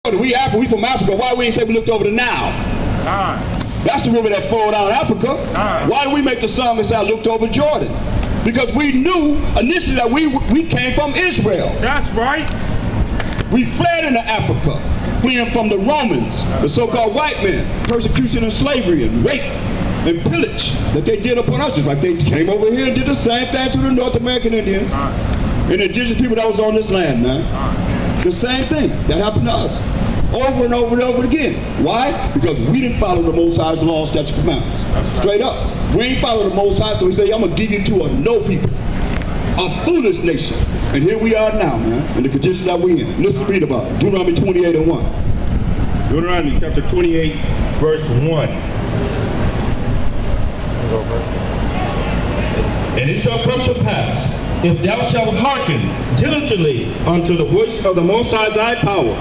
We from Africa. Why we ain't say we looked over the Nile? That's the river that flowed out of Africa. Why do we make the song that said I looked over Jordan? Because we knew initially that we came from Israel. That's right. We fled into Africa, fleeing from the Romans, the so-called white men, persecution and slavery and rape and pillage that they did upon us. Just like they came over here and did the same thing to the North American Indians and the indigenous people that was on this land, man. The same thing that happened to us over and over and over again. Why? Because we didn't follow the Most High's law, statute, commandments. Straight up. We ain't follow the Most High, so we say, I'm going to give you to a no people, a foolish nation. And here we are now, man, in the condition that we in. Let's read about it. Deuteronomy 28 and 1. Deuteronomy chapter 28, verse 1. And it shall come to pass, if thou shalt hearken diligently unto the voice of the Most High thy power,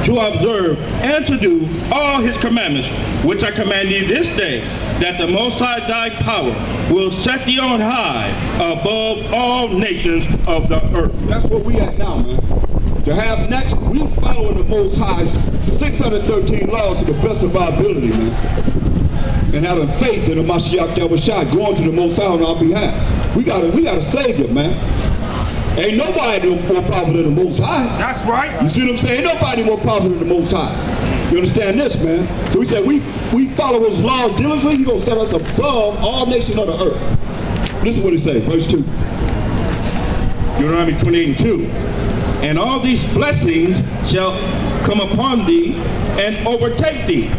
to observe and to do all his commandments, which I command thee this day, that the Most High thy power will set thee on high above all nations of the earth. That's what we at now, man. To have next, we following the Most High's 613 laws to the best of our ability, man. And having faith in the Mashiach Yahushua, going to the Most High on our behalf. We got a Savior, man. Ain't nobody more powerful than the Most High. That's right. You see what I'm saying? Ain't nobody more powerful than the Most High. You understand this, man? So we said we follow his laws diligently. He's going to set us above all nations of the earth. Listen to what he says, verse 2. Deuteronomy 28 and 2. And all these blessings shall come upon thee and overtake thee,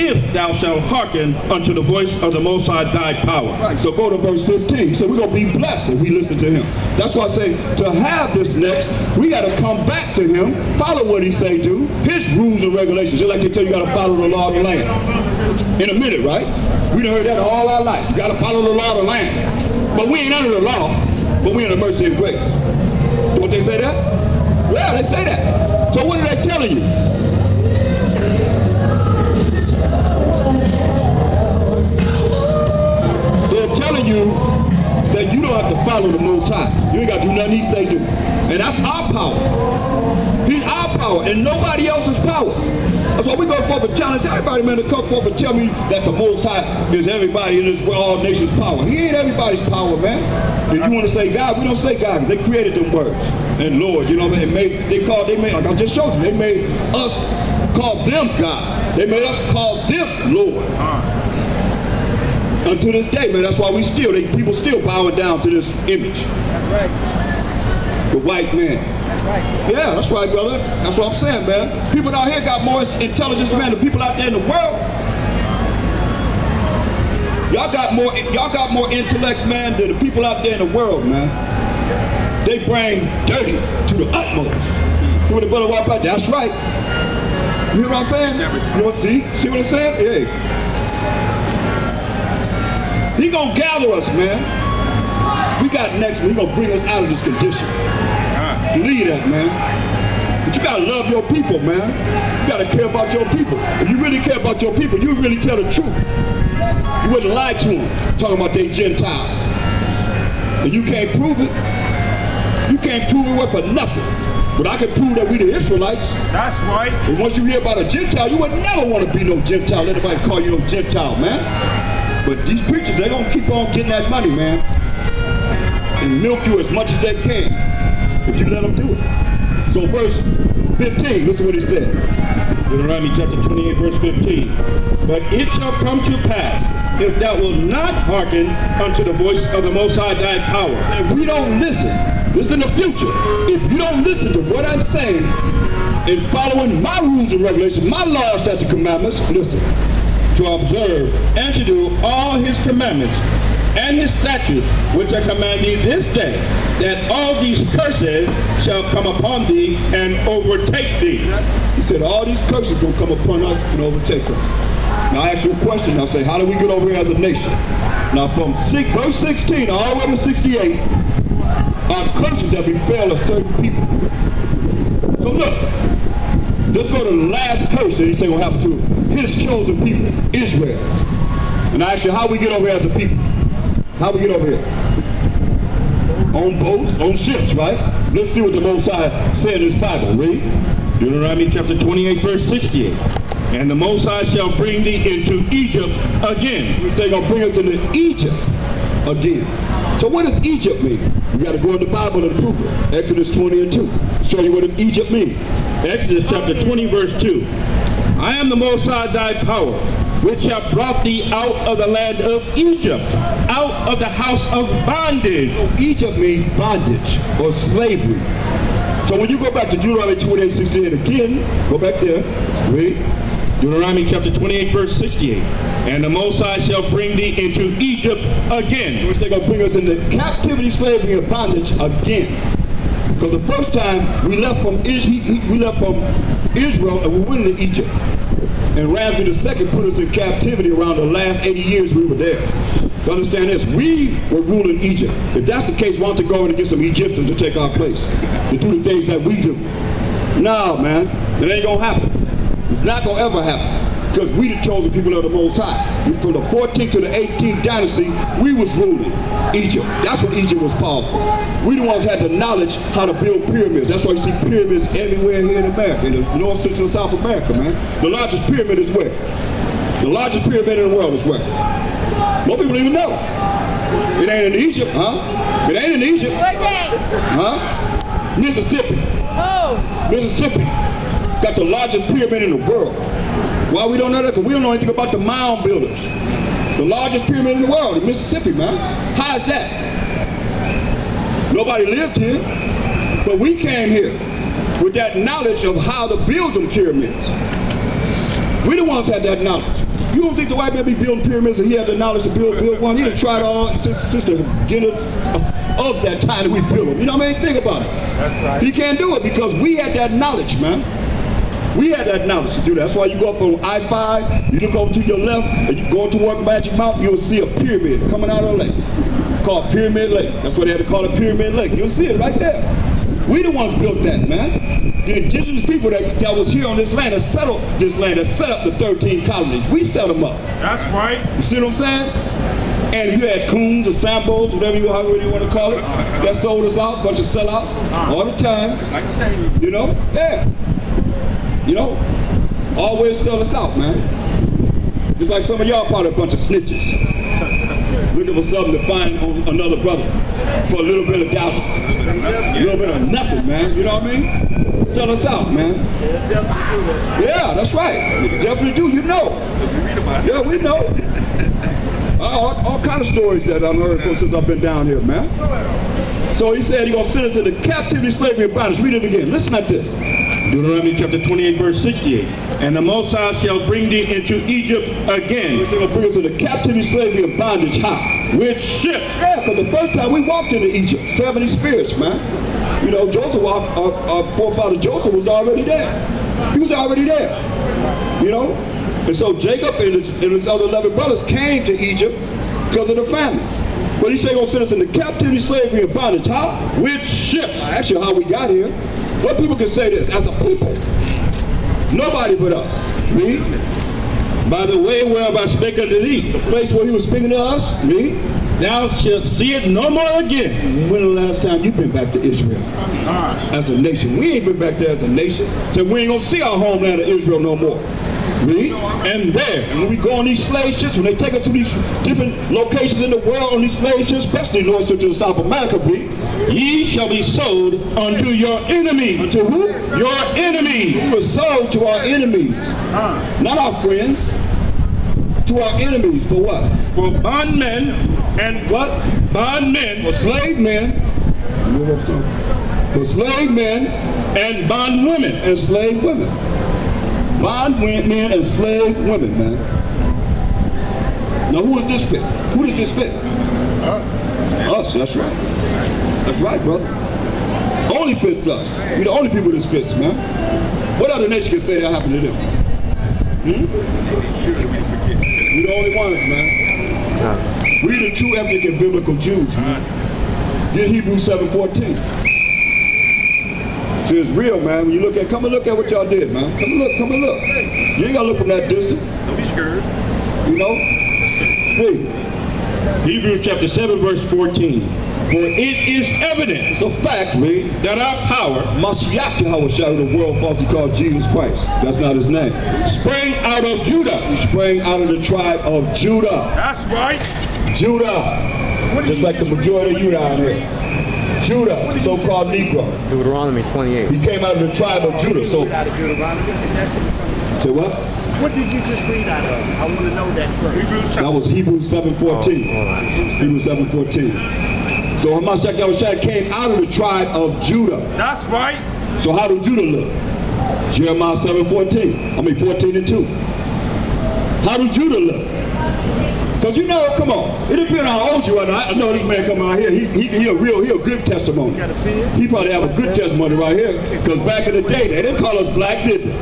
if thou shalt hearken unto the voice of the Most High thy power. Right, so go to verse 15. So we're going to be blessed if we listen to him. That's why I say to have this next, we got to come back to him, follow what he say do, his rules and regulations. Just like they tell you got to follow the law of the land. In a minute, right? We done heard that all our life. You got to follow the law of the land. But we ain't under the law, but we under mercy and grace. Don't they say that? Yeah, they say that. So what are they telling you? They're telling you that you don't have to follow the Most High. You ain't got to do nothing he say do. And that's our power. He's our power and nobody else's power. That's why we go forth and challenge everybody, man, to come forth and tell me that the Most High is everybody in this world, all nations' power. He ain't everybody's power, man. If you want to say God, we don't say God because they created them words. And Lord, you know, they made, like I just showed you, they made us call them God. They made us call them Lord. Until this day, man, that's why people still bowing down to this image. That's right. The white man. That's right. Yeah, that's right, brother. That's what I'm saying, man. People down here got more intelligence, man, than people out there in the world. Y'all got more intellect, man, than the people out there in the world, man. They bring dirty to the utmost. You want to brother walk out? That's right. You hear what I'm saying? You know, see what I'm saying? Yeah. He gonna gather us, man. We got next one. He gonna bring us out of this condition. Believe that, man. But you gotta love your people, man. You gotta care about your people. If you really care about your people, you really tell the truth. You wouldn't lie to them, talking about they Gentiles. And you can't prove it. You can't prove it worth for nothing. But I can prove that we the Israelites. That's right. And once you hear about a Gentile, you would never want to be no Gentile. Let anybody call you no Gentile, man. But these preachers, they're going to keep on getting that money, man. And milk you as much as they can if you let them do it. So verse 15, listen what he said. Deuteronomy chapter 28, verse 15. But it shall come to pass, if thou wilt not hearken unto the voice of the Most High thy power. If we don't listen in the future, if you don't listen to what I'm saying and following my rules and regulations, my laws, statutes, commandments, listen. To observe and to do all his commandments and his statutes, which I command thee this day, that all these curses shall come upon thee and overtake thee. He said all these curses gonna come upon us and overtake us. Now I ask you a question. I say, how do we get over here as a nation? Now from verse 16 all the way to 68 are curses that befell a certain people. So look, let's go to the last curse that he said will happen to his chosen people, Israel. And I ask you, how we get over here as a people? How we get over here? On boats, on ships, right? Let's see what the Most High said in his Bible. Read. Deuteronomy chapter 28, verse 68. And the Most High shall bring thee into Egypt again. We say gonna bring us into Egypt again. So what does Egypt mean? We got to go in the Bible and prove it. Exodus 20 and 2. Show you what Egypt means. Exodus chapter 20, verse 2. I am the Most High thy power, which have brought thee out of the land of Egypt, out of the house of bondage. Egypt means bondage or slavery. So when you go back to Deuteronomy 28, 68 again, go back there, read. Deuteronomy chapter 28, verse 68. And the Most High shall bring thee into Egypt again. So it's going to bring us into captivity, slavery, and bondage again. Because the first time we left from Israel and we went into Egypt. And Ramsey II put us in captivity around the last 80 years we were there. You understand this? We were ruling Egypt. If that's the case, why don't you go in and get some Egyptians to take our place? To do the things that we do. No, man. It ain't going to happen. It's not going to ever happen. Because we the chosen people of the Most High. From the 14th to the 18th dynasty, we was ruling Egypt. That's when Egypt was powerful. We the ones had the knowledge how to build pyramids. That's why you see pyramids everywhere here in America, in the North, Central, and South America, man. The largest pyramid is where? The largest pyramid in the world is where? Most people don't even know. It ain't in Egypt, huh? It ain't in Egypt. Huh? Mississippi. Oh. Mississippi got the largest pyramid in the world. Why we don't know that? Because we don't know anything about the mound builders. The largest pyramid in the world in Mississippi, man. How is that? Nobody lived here, but we came here with that knowledge of how to build them pyramids. We the ones had that knowledge. You don't think the white man be building pyramids and he had the knowledge to build one? He done tried all since the beginning of that time that we built them. You know what I mean? Think about it. That's right. He can't do it because we had that knowledge, man. We had that knowledge to do that. That's why you go up on I-5, you look over to your left, and you go toward Magic Mountain, you'll see a pyramid coming out of the lake called Pyramid Lake. That's why they had to call it Pyramid Lake. You'll see it right there. We the ones built that, man. The indigenous people that was here on this land, that settled this land, that set up the 13 colonies. We set them up. That's right. You see what I'm saying? And you had coons or sambos, whatever you want to call it, that sold us out, bunch of sellouts all the time. You know? Yeah. You know, always sell us out, man. Just like some of y'all probably a bunch of snitches. Looking for something to find on another brother for a little bit of dollars. A little bit of nothing, man. You know what I mean? Sell us out, man. Yeah, that's right. You definitely do, you know. Yeah, we know. All kind of stories that I've heard from since I've been down here, man. So he said he's going to send us into captivity, slavery, and bondage. Read it again. Listen at this. Deuteronomy chapter 28, verse 68. And the Most High shall bring thee into Egypt again. He's going to bring us into captivity, slavery, and bondage. How? With ships. Yeah, because the first time we walked into Egypt, 70 spirits, man. You know, Joseph, our forefather Joseph was already there. He was already there. You know? And so Jacob and his other 11 brothers came to Egypt because of the famine. But he said he's going to send us into captivity, slavery, and bondage. How? With ships. I asked you how we got here. What people can say this as a people? Nobody but us. Read. By the way whereof I spake unto thee. The place where he was speaking to us. Read. Thou shalt see it no more again. When the last time you've been back to Israel? As a nation. We ain't been back there as a nation. So we ain't going to see our homeland of Israel no more. Read. And there, And when we go on these slave ships, when they take us to these different locations in the world on these slave ships, especially North, Central, and South America, read. ye shall be sold unto your enemies. Unto who? Your enemies. We were sold to our enemies. Not our friends. To our enemies. For what? For bondmen and What? bondmen For slave men. For slave men and bondwomen. and slave women. Bond men and slave women, man. Now who is this fit? Who does this fit? Us, that's right. That's right, brother. Only fits us. We're the only people this fits, man. What other nation can say that happened to them? We're the only ones, man. We the true ethnic and biblical Jews, man. Get Hebrews 7:14. So it's real, man. When you look at, come and look at what y'all did, man. Come and look, come and look. You ain't gotta look from that distance. Don't be scared. You know? Read. Hebrews chapter 7, verse 14. For it is evident It's a fact, read. that our power Mashiach Yahweh Shai, the world falsely called Jesus Christ. That's not his name. sprang out of Judah. He sprang out of the tribe of Judah. That's right. Judah. Just like the majority of you down here. Judah, so-called Negro. Deuteronomy 28. He came out of the tribe of Judah. So, say what? What did you just read out of? I want to know that first. That was Hebrews 7:14. Hebrews 7:14. So Mashiach Yahweh Shai came out of the tribe of Judah. That's right. So how do Judah look? Jeremiah 7:14. I mean 14:2. How do Judah look? Because you know, come on, it depends on how old you are. Now, I know this man coming out here, he a good testimony. He probably have a good testimony right here. Because back in the day, they didn't call us black, did they?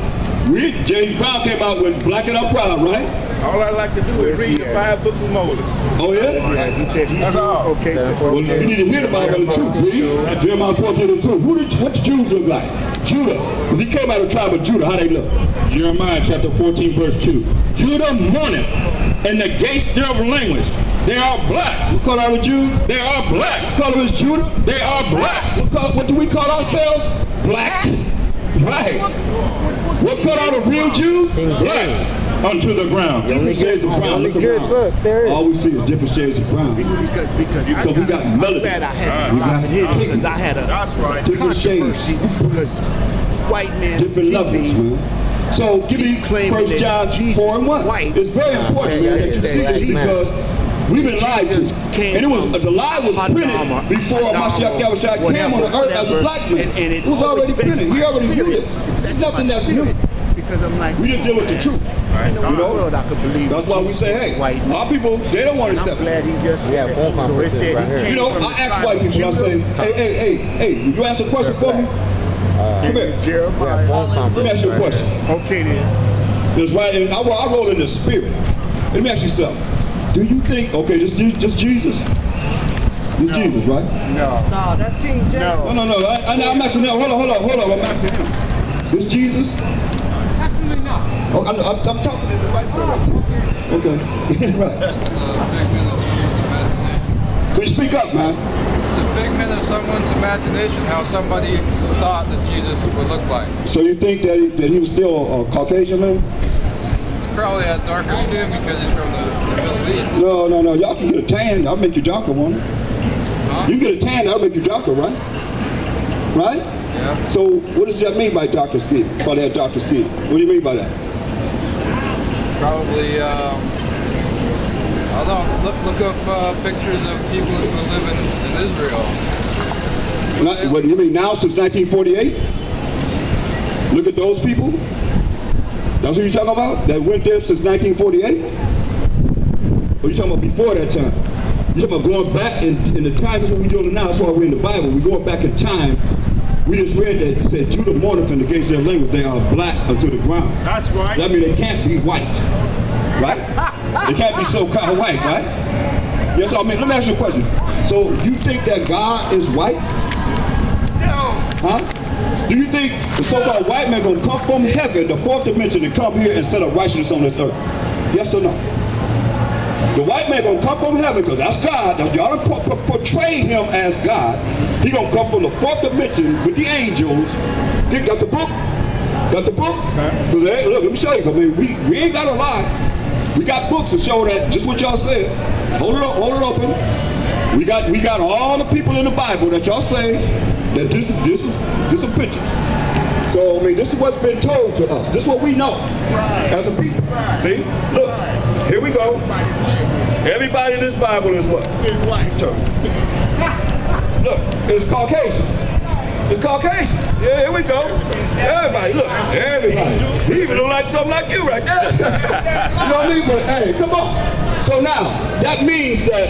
James Brown came out with Black and I'm Proud, right? All I like to do is read the 5 books of Moses. Oh yeah? Yeah, he said he That's all. okay, so Well, you need to hear the Bible the truth, read. Jeremiah 14:2. What the Jews look like? Judah. Because he came out of the tribe of Judah. How they look? Jeremiah chapter 14, verse 2. Judah mourneth, and the gates thereof language. They are black. We call our Jews? They are black. We call them as Judah? They are black. What do we call ourselves? Black. Right. What color are the real Jews? Black unto the ground. Different shades of brown. Look good around. book, there is. All we see is different shades of brown. because Because we got melody. I'm glad I had to We stop got it here pigment. because I had a That's right. Different shades. controversy because white man Different levels, TV man. So give me keep claiming 1 John that Jesus 4:1. white. It's very important, man, that you see this because we've been lied to. Jesus came And it was the lie was from printed Hadamah, before Mashiach Yahweh Shai came on the earth as a black man. and It was already printed. He already knew spirit. this. This is nothing that's new. Because I'm like, We just deal with the truth. in the You know? world I could believe. That's why we say, hey, white. our people, they don't want to I'm accept it. glad he just Yeah, said phone that. So it conferences said right he here. came You know, from the I ask tribe white of people, I Judah. say, hey, you answer a question for me? Come here. Jeremiah. Let me ask you a question. Okay then. It's right, and I roll in the spirit. Let me ask you something. Do you think, okay, just Jesus? It's Jesus, right? No. No, that's King James. No. No. I'm asking him. Hold on. I'm asking him. This Jesus? Absolutely not. Oh, I'm talking in the right way. Okay. Right. Can you speak up, man? It's a figment of someone's imagination how somebody thought that Jesus would look like. So you think that he was still a Caucasian man? He probably had darker skin because he's from the Middle East. No. Y'all can get a tan. I'll make you darker, one. You can get a tan. That'll make you darker, right? Right? Yeah. So what does that mean by darker skin? By that darker skin? What do you mean by that? Probably, I don't know, look up pictures of people who live in Israel. What do you mean now since 1948? Look at those people. That's what you're talking about? That went there since 1948? Or you talking about before that time? You're talking about going back in the times. That's what we're doing now. That's why we're in the Bible. We're going back in time. We just read that it said Judah mourneth in the gates of their language. They are black unto the ground. That's right. That means they can't be white. Right? They can't be so kind of white, right? Yes, I mean, let me ask you a question. So you think that God is white? Huh? Do you think the so-called white man gonna come from heaven, the fourth dimension, and come here and set up righteousness on this earth? Yes or no? The white man gonna come from heaven because that's God. Y'all portray him as God. He gonna come from the fourth dimension with the angels. He got the book. Got the book? Because hey, look, let me show you. I mean, we ain't gotta lie. We got books to show that just what y'all said. Hold it open. We got all the people in the Bible that y'all say that this is a picture. So I mean, this is what's been told to us. This is what we know as a people. See, look, here we go. Everybody in this Bible is what? White. Look, it's Caucasians. It's Caucasians. Yeah, here we go. Everybody, look, everybody. He even look like something like you right there. You know what I mean? But hey, come on. So now, that means that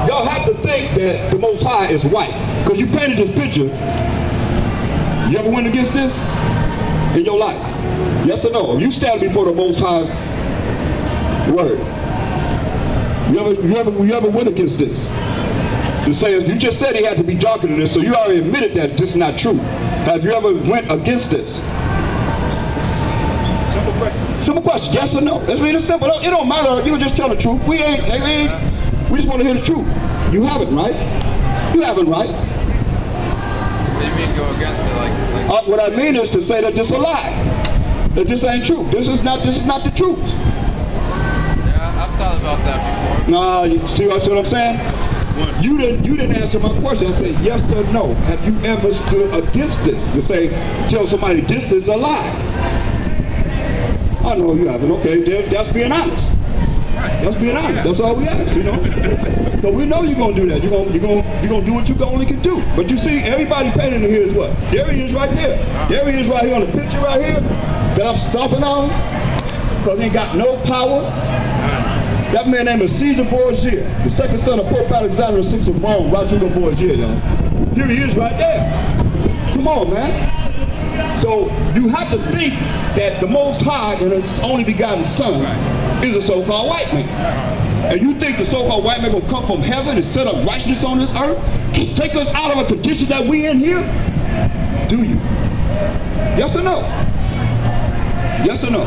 y'all have to think that the Most High is white. Because you painted this picture. You ever went against this in your life? Yes or no? You stand before the Most High's word. You ever went against this? The saying, you just said he had to be darker than this, so you already admitted that this is not true. Have you ever went against this? Simple question, yes or no? It's really simple. It don't matter. You can just tell the truth. We just want to hear the truth. You haven't, right? You haven't, right? Maybe you go against it, like What I mean is to say that this is a lie. That this ain't true. This is not the truth. yeah, I've thought about that before. Nah, you see what I'm saying? You didn't answer my question. I said yes or no. Have you ever stood against this to say, tell somebody this is a lie? I know you haven't. Okay, that's being honest. That's being honest. That's all we ask, you know. But we know you're gonna do that. You're gonna do what you only can do. But you see, everybody painted in here is what? There he is right there. There he is right here on the picture right here that I'm stomping on because he ain't got no power. That man named is Caesar Borgia, the second son of Pope Alexander VI of Rome, Rodrigo Borgia, y'all. Here he is right there. Come on, man. So you have to think that the Most High and His only begotten Son is a so-called white man. And you think the so-called white man will come from heaven and set up righteousness on this earth? Take us out of a condition that we in here? Do you? Yes or no? Yes or no?